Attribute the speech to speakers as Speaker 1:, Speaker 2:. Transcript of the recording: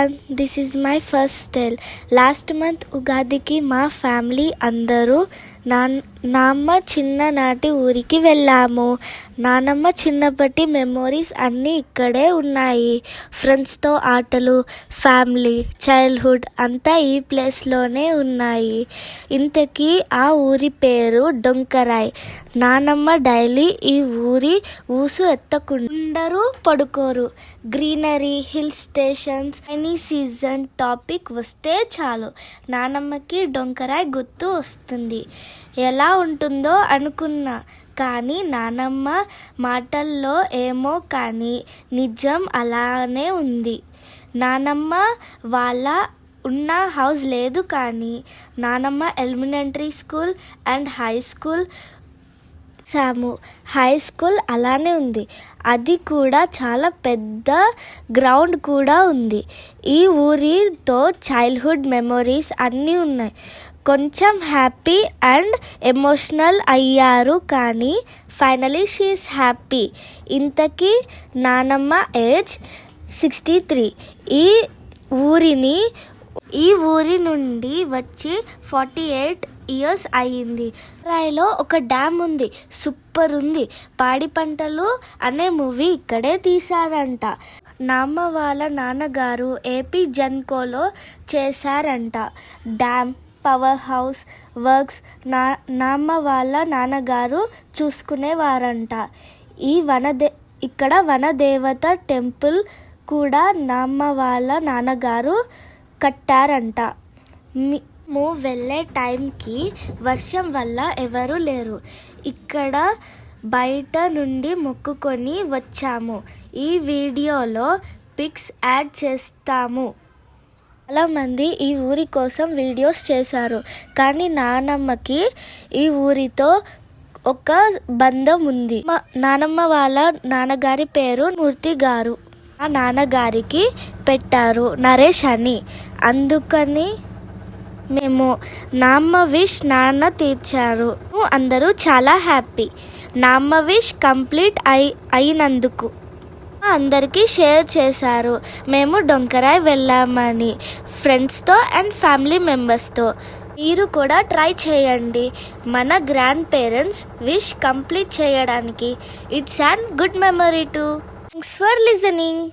Speaker 1: Everyone, this is my first tell. Last month ఉగాదికి మా family అందరూ నాన్నమ్మ చిన్ననాటి ఊరికి వెళ్ళాము. నానమ్మ చిన్నప్పటి మెమోరీస్ అన్నీ ఇక్కడే ఉన్నాయి. ఫ్రెండ్స్తో ఆటలు, ఫ్యామిలీ, చైల్డ్హుడ్ అంతా ఈ ప్లేస్లోనే ఉన్నాయి. ఇంతకీ ఆ ఊరి పేరు డొంకరాయ్. నానమ్మ డైలీ ఈ ఊరి ఊసు ఎత్తకుండరు, పడుకోరు. Greenery, hill stations, rainy season topic వస్తే చాలు నానమ్మకి డొంకరాయ్ గుర్తు వస్తుంది. ఎలా ఉంటుందో అనుకున్నా, కానీ నానమ్మ మాటల్లో ఏమో కానీ నిజం అలానే ఉంది. నానమ్మ వాళ్ళ ఉన్న హౌస్ లేదు, కానీ నానమ్మ elementary school and high school high school అలానే ఉంది. అది కూడా చాలా పెద్ద గ్రౌండ్ కూడా ఉంది. ఈ ఊరితో చైల్డ్హుడ్ మెమొరీస్ అన్నీ ఉన్నాయి. కొంచెం హ్యాపీ అండ్ ఎమోషనల్ అయ్యారు, కానీ ఫైనలీ షీఈస్ హ్యాపీ. ఇంతకీ నానమ్మ ఏజ్ 63. ఈ ఊరి నుండి వచ్చి 48 ఇయర్స్ అయ్యింది. రాయిలో ఒక డ్యామ్ ఉంది, సూపర్ ఉంది. పాడి పంటలు అనే మూవీ ఇక్కడే తీశారంట. నాన్న వాళ్ళ నాన్నగారు ఏపీ జెన్కోలో చేశారంట. డ్యామ్, పవర్ హౌస్ వర్క్స్ నాన్న వాళ్ళ నాన్నగారు చూసుకునేవారంట. ఇక్కడ వనదేవత టెంపుల్ కూడా నాన్న వాళ్ళ నాన్నగారు కట్టారంట. మేము వెళ్ళే టైంకి వర్షం వల్ల ఎవరూ లేరు. ఇక్కడ బయట నుండి మొక్కుకొని వచ్చాము. ఈ వీడియోలో పిక్స్ యాడ్ చేస్తాము. చాలామంది ఈ ఊరి కోసం వీడియోస్ చేశారు, కానీ నానమ్మకి ఈ ఊరితో ఒక బంధం ఉంది. మా నానమ్మ వాళ్ళ నాన్నగారి పేరు మూర్తి గారు. మా నాన్నగారికి పెట్టారు నరేష్ అని. అందుకని మేము నాన్న విష్ నాన్న తీర్చారు. అందరూ చాలా హ్యాపీ. నాన్న విష్ కంప్లీట్ అయినందుకు అందరికీ షేర్ చేశారు. మేము డొంకరాయ్ వెళ్ళామని ఫ్రెండ్స్తో అండ్ ఫ్యామిలీ మెంబర్స్తో. మీరు కూడా ట్రై చేయండి మన గ్రాండ్ పేరెంట్స్ విష్ కంప్లీట్ చేయడానికి. It's an good memory to. Thanks for listening.